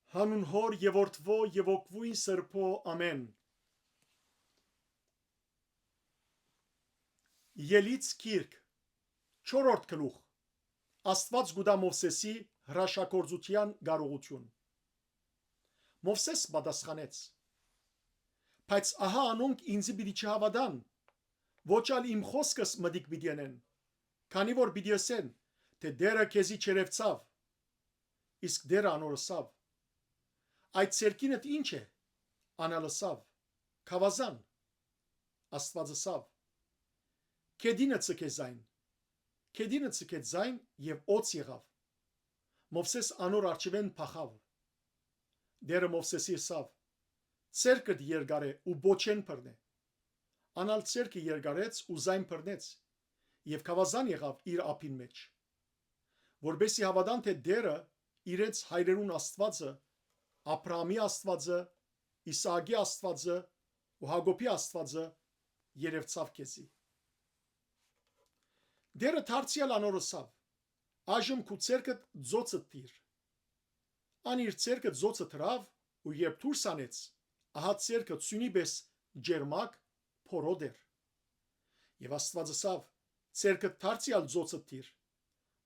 Հանուն Հոր եւ Որդվո եւ Օգվույն Սրբո ամեն։ Ելից Քիրք 4-րդ գլուխ։ Աստված գուտա Մովսեսի հրաշագործության կարողություն։ Մովսես պատասխանեց. Բայց ահա անոնք ինձ պիտի չհավատան, ոչ ալ իմ խոսքս մտիկ պիտի անեն, քանի որ պիտի ասեն, թե դերը քեզի չերևցավ, իսկ դերը անորսավ։ Այդ ցերկինդ ինչ է, անալսավ, քավազան, Աստվածասավ։ Քեդինը ցկեզայն, քեդինը ցկեզայն եւ օծ եղավ։ Մովսես անոր արչիվեն փախավ։ Դերը Մովսեսի ասավ. Ցերկդ երգարե ու բոչեն բռնե։ Անալ ցերկը երգարեց ու զայն բռնեց եւ քավազան եղավ իր ափին մեջ։ Որբեսի հավատան թե դերը իրենց հայրերուն Աստվածը, Աբրահամի Աստվածը, Իսահակի Աստվածը ու Հակոբի Աստվածը երևցավ քեզի։ Դերը դարձյալ անորսավ. Այժմ քու ցերկդ ծոցը տիր։ Ան իր ցերկը ծոցը թրավ ու երբ դուրս անեց, ահա ցերկը ցունիբես ջերմակ փորոդեր։ Եվ Աստված ասավ. ցերկը դարձյալ ծոցը տիր։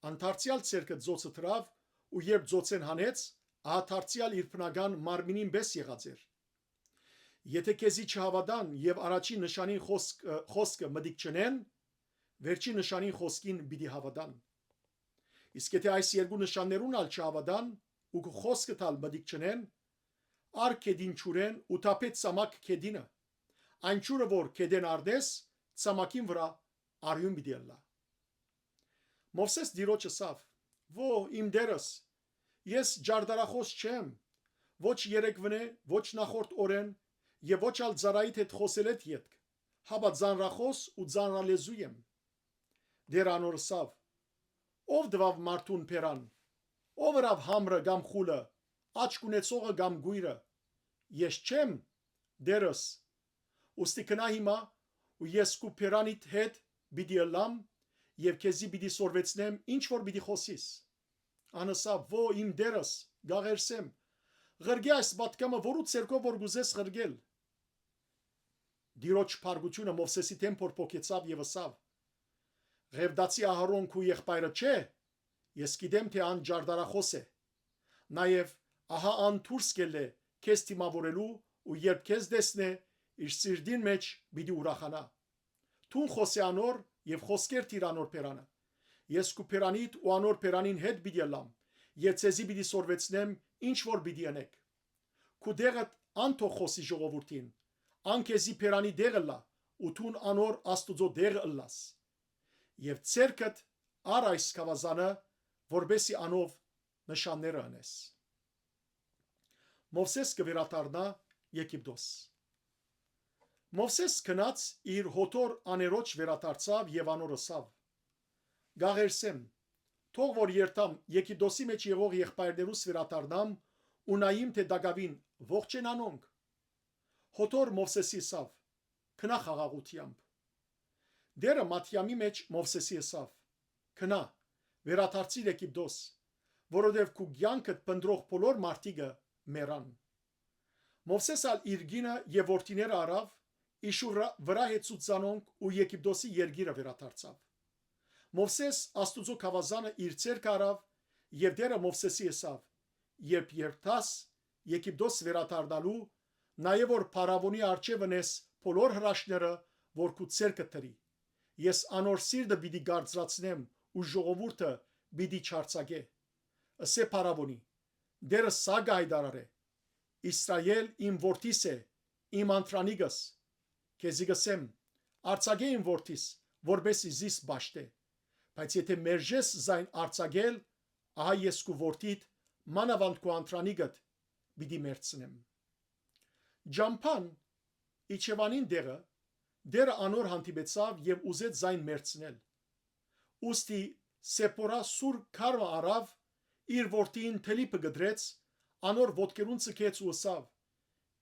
Ան դարձյալ ցերկը ծոցը թրավ ու երբ ծոցեն հանեց, ահա դարձյալ իր բնական մարմինին պես եղած էր։ Եթե քեզի չհավատան եւ առաջին նշանին խոսքը մտիկ չնեն, վերջին նշանին խոսքին պիտի հավատան։ Իսկ եթե այս երկու նշաններուն ալ չհավատան ու խոսքը տալ մտիկ չնեն, ար քեդին ճուրեն ու թափեց սամակ քեդինը, այն ճուրը որ քեդեն արդես, սամակին վրա արյուն պիտի ըլլա։ Մովսես դիրոջ ասավ. «Ո իմ դերս, ես ջարդարախոս չեմ, ոչ երեկվնե, ոչ նախորդ օրեն եւ ոչ ալ ծարայիդ հետ խոսել հետ յետք, հաբա ծանրախոս ու ծանրալեզու եմ»։ Դեր անորսավ. «Ով դվավ մարդուն փերան, ով ըրավ համրը կամ խուլը, աչք ունեցողը կամ գույրը, ես չեմ, դերս, ուստի կնա հիմա ու ես քու փերանիդ հետ պիտի ըլլամ եւ քեզի պիտի սորվեցնեմ ինչ որ պիտի խոսիս»։ Անասավ. «Ո իմ դերս, գաղերսեմ, ղրգե այս պատկամը որու ցերկով որ գուզես ղրգել»։ Դիրոջ փարգությունը Մովսեսի դեմ փորփոքեցավ եւ ասավ. «Ղևդացի Ահարոն քու եղբայրը չէ, ես գիտեմ թե ան ջարդարախոս է, նաեւ ահա ան դուրս գելե քեզ դիմավորելու ու երբ քեզ տեսնե իր սիրտին մեջ պիտի ուրախանա։ Թուն խոսե անոր եւ խոսքեր տիր անոր փերանը։ Ես քու փերանիդ ու անոր փերանին հետ պիտի ըլլամ եւ ցեզի պիտի սորվեցնեմ ինչ որ պիտի անեք։ Քու դեղդ անթող խոսի ժողովրդին, ան քեզի փերանի դեղը լա ու թուն անոր Աստուծո դեղը ըլլաս։ Եվ ցերկդ ար այս քավազանը, որբեսի անով նշանները անես»։ Մովսես կվերադառնա Եգիպտոս։ Մովսես գնաց իր հոտոր աներոջ վերադարձավ եւ անոր ասավ. «Գաղերսեմ, թող որ երթամ Եգիպտոսի մեջ եղող եղբայրներուս վերադառնամ ու նայիմ թե դակավին ողջ են անոնք»։ Հոտոր Մովսեսի ասավ. «Քնա խաղաղությամբ»։ Դերը Մատթիամի մեջ Մովսեսի ասավ. «Քնա, վերադարձիր Եգիպտոս, որովհետև քու կյանքդ փնտրող բոլոր մարդիկը մեռան»։ Մովսես ալ իր գինը եւ որդիները արավ, իշու վրա հեծուցանոնք ու Եգիպտոսի երգիրը վերադարձավ։ Մովսես Աստուծո քավազանը իր ցերկը արավ եւ դերը Մովսեսի ասավ. «Երբ երթաս Եգիպտոս վերադառնալու, նաեւ որ փարավոնի արչեւ ընես բոլոր հրաշները, որ քու ցերկը տրի, ես անոր սիրտը պիտի գարձրացնեմ ու ժողովուրդը պիտի չարցակե։ Ասե փարավոնի. դերը սա գայդարարե. Իսրայել իմ որդիս է, իմ անտրանիգս, քեզի գսեմ, արցակե իմ որդիս, որբեսի զիս բաշտե, բայց եթե մերժես զայն արցակել, ահա ես քու որդիդ մանավանդ քու անտրանիգդ պիտի մերցնեմ»։ Ջամփան Իջևանին դերը անոր հանդիպեցավ եւ ուզեց զայն մերցնել։ Ոստի Սեպորա սուր քարը արավ, իր որդին թելիպը գդրեց, անոր ոտքերուն ցկեց ու ասավ.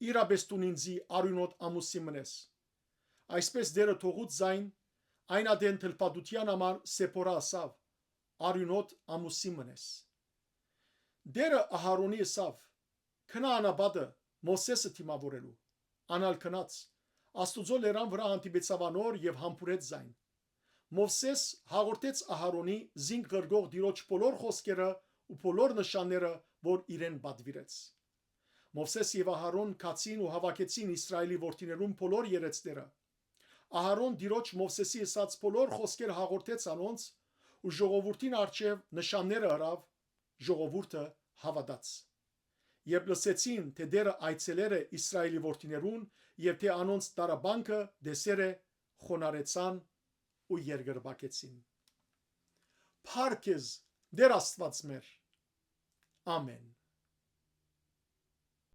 «Իրաբես տուն ինձի արյունոտ ամուսի մնես»։ Այսպես դերը թողուց զայն, այն ադեն թլպատության համար Սեպորա ասավ. «Արյունոտ ամուսի մնես»։ Դերը Ահարոնի ասավ. Քնանաբադը Մովսեսը թիմավորելու անալ քնած Աստուծո լերան վրա հանդիպեցավ անոր եւ համբուրեց զայն։ Մովսես հաղորդեց Ահարոնի զինք գրգող դիրոջ բոլոր խոսքերը ու բոլոր նշանները, որ իրեն բադվիրեց։ Մովսես եւ Ահարոն կացին ու հավաքեցին Իսրայելի որդիներուն բոլոր երեցները։ Ահարոն դիրոջ Մովսեսի ասած բոլոր խոսքերը հաղորդեց անոնց ու ժողովրդին արչև նշանները հրավ, ժողովուրդը հավատաց։ Երբ լսեցին, թե դերը այցելեր է Իսրայելի որդիներուն եւ թե անոնց տարաբանքը դեսեր է, խոնարեցան ու երգրբակեցին։ Փառք Դեր Աստված մեր։ Ամեն։